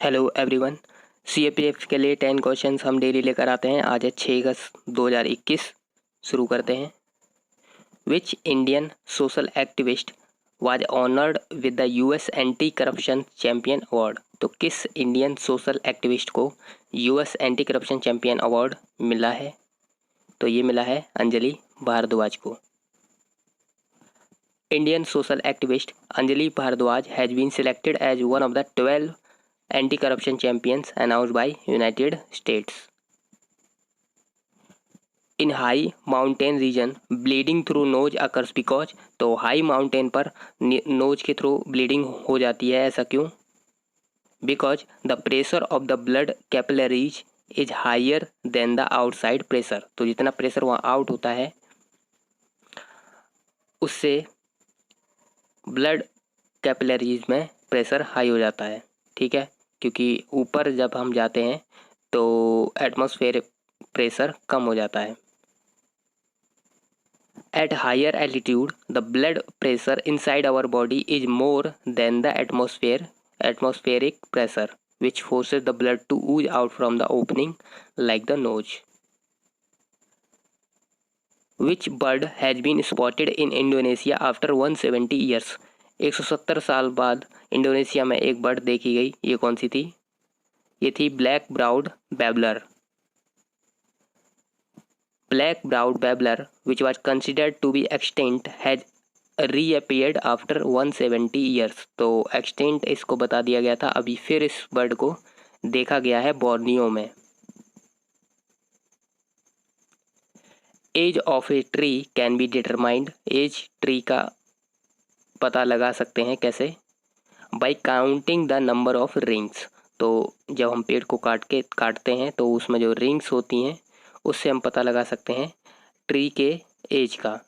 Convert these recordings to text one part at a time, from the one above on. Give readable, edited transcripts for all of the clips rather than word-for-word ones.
Hello everyone. CAPF के लिए 10 questions हम डेली लेकर आते हैं। आज है 6 अगस्त 2021। शुरू करते हैं। Which Indian social activist was honoured with the US anti corruption champion award. तो किस इंडियन सोशल एक्टिविस्ट को US anti corruption champion award मिला है? तो ये मिला है अंजलि भारद्वाज को। Indian social activist Anjali Bhardwaj has been selected as one of the 12 anti-corruption champions announced by United States. In high mountain region, bleeding through nose occurs because तो high mountain पर knows के थ्रू ब्लीडिंग हो जाती है, ऐसा क्यों? Because the pressure of the blood capillaries is higher than the outside pressure. तो जितना प्रेशर वहाँ आउट होता है उससे ब्लड कैपिलरीज में प्रेशर हाई हो जाता है। ठीक है, क्योंकि ऊपर जब हम जाते हैं तो एटमॉस्फेयर प्रेशर कम हो जाता है। At higher altitude the blood pressure inside our body is more than the atmospheric pressure which forces the blood to ooze out from the opening like the nose. Which bird has been spotted in Indonesia after 170 years. 170 साल बाद Indonesia में एक bird देखी गई, ये कौन सी थी? ये थी black browed babbler. Black browed babbler which was considered to be extinct has reappeared after 170 years. तो एक्सटिंक्ट इसको बता दिया गया था, अभी फिर इस बर्ड को देखा गया है बोर्नियो में। Age of a tree can be determined. Age tree का पता लगा सकते हैं कैसे? By counting the number of rings. तो जब हम पेड़ को काटते हैं तो उसमें जो रिंग्स होती हैं उससे हम पता लगा सकते हैं ट्री के एज का।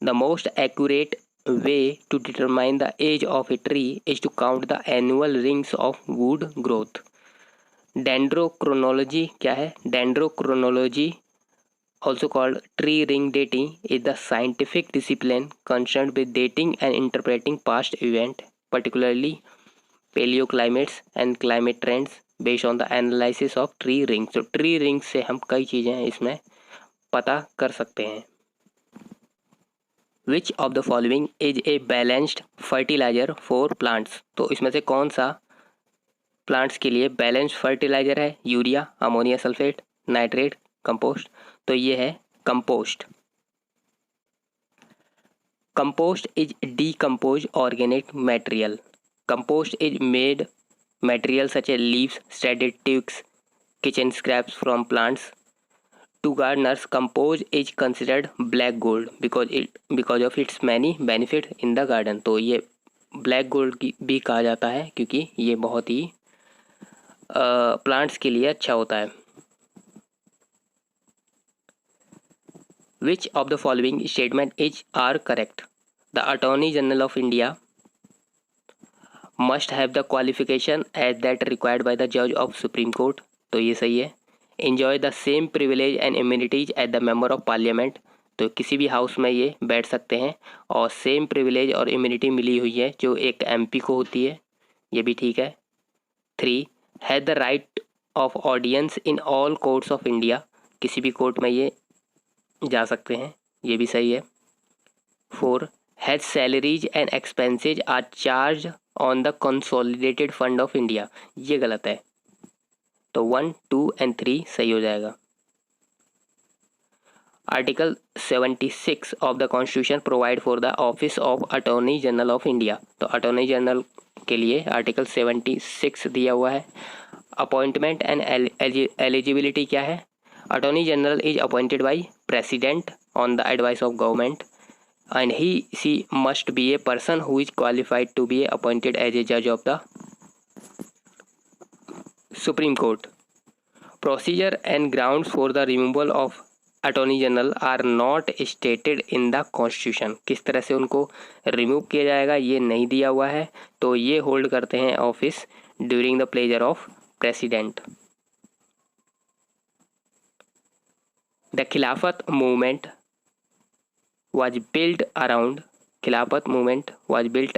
The most accurate way to determine the age of a tree is to count the annual rings of wood growth. Dendrochronology क्या है? Dendrochronology also called tree ring dating is the scientific discipline concerned with dating and interpreting past events, particularly paleoclimates and climate trends based on the analysis of tree rings। तो tree rings से हम कई चीज़ें इसमें पता कर सकते हैं। Which of the following is a balanced fertilizer for plants? तो इसमें से कौन सा प्लांट्स के लिए बैलेंस्ड फर्टिलाइजर है? Urea, ammonia sulphate, nitrate, compost. तो ये है compost. Compost is decompose organic material. Compost is made material such A leaves, shredded twigs, kitchen scraps from plants. To gardeners, compost is considered black gold because of its many benefits in the garden। तो ये black gold भी कहा जाता है क्योंकि ये बहुत ही plants के लिए अच्छा होता है। Which of the following statement are correct? The Attorney General of India must have the qualification as that required by the judge of Supreme Court। तो ये सही है। Enjoy the same privilege and immunities as the member of parliament। तो किसी भी house में ये बैठ सकते हैं और सेम प्रिविलेज और इम्यूनिटी मिली हुई है जो एक एमपी को होती है, ये भी ठीक है। 3. Has the right of audience in all courts of India. किसी भी कोर्ट में ये जा सकते हैं, ये भी सही है। 4. Has salaries and expenses are charge on the consolidated fund of India. ये गलत है, तो 1, 2 एंड 3 सही हो जाएगा। Article 76 of the constitution provide for the office of attorney general of India. तो अटॉर्नी जनरल के लिए आर्टिकल 76 दिया हुआ है। अपॉइंटमेंट एंड एलिजिबिलिटी क्या है? Attorney general is appointed by president on the advice of government and he must be a person who is qualified to be appointed as a judge of the Supreme Court. Procedure and grounds for the removal of Attorney General are not stated in the Constitution। किस तरह से उनको remove किया जाएगा ये नहीं दिया हुआ है, तो ये होल्ड करते हैं office during the pleasure of president. The Khilafat movement was built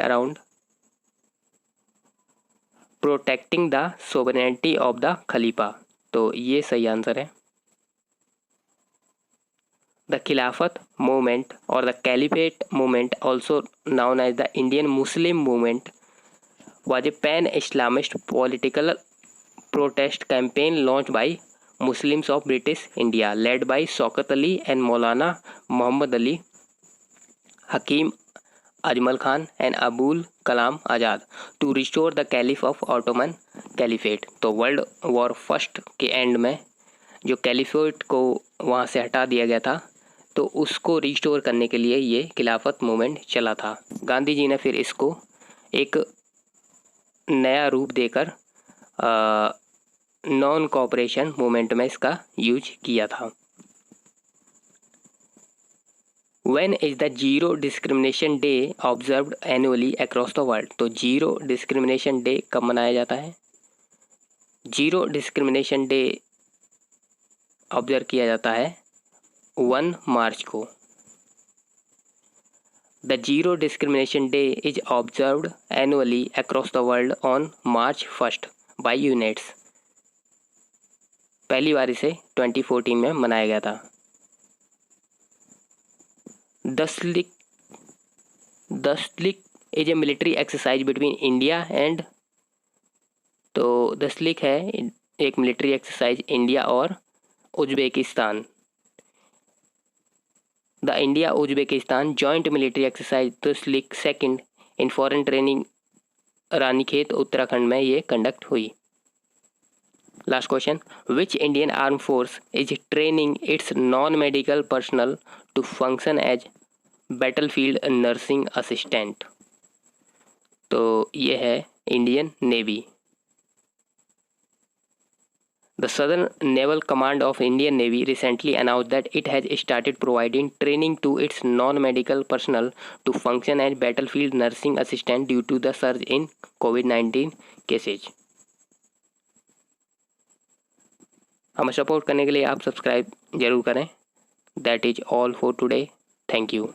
around protecting the sovereignty of the खलीफा, तो ये सही आंसर है। द खिलाफत मूवमेंट और the caliphate movement, also known as the Indian Muslim movement, was a pan-Islamist political protest campaign launched by Muslims of British India, led by Shaukat Ali and Maulana Muhammad Ali, Hakim Ajmal Khan and Abul Kalam Azad to restore the Caliph of Ottoman Caliphate। तो world war first के and में जो caliphate को वहाँ से हटा दिया गया था, तो उसको रिस्टोर करने के लिए ये खिलाफत मूवमेंट चला था। गांधी जी ने फिर इसको एक नया रूप देकर नॉन कोऑपरेशन मूवमेंट में इसका यूज किया था। When is the zero discrimination day observed annually across the world, तो जीरो डिस्क्रिमिनेशन डे कब मनाया जाता है? जीरो डिस्क्रिमिनेशन डे ऑब्जर्व किया जाता है 1 मार्च को। The zero discrimination day is observed annually across the world on March 1 by UNAIDS. पहली बार इसे 2014 में मनाया गया था। Dustlik is a military exercise between India and, तो दसलिक है एक मिलिट्री एक्सरसाइज इंडिया और Uzbekistan. The India Uzbekistan joint military exercise Dustlik second in foreign training Ranikhet Uttarakhand में ये कंडक्ट हुई। Last question, which Indian arm force is training it's non medical personnel to function as battlefield nursing assistant, तो ये है Indian Navy. The Southern Naval Command of Indian Navy recently announced that it has started providing training to its non-medical personnel to function as battlefield nursing assistant due to the surge in COVID-19 cases। हमें support करने के लिए आप subscribe जरूर करें। That is all for today. Thank you.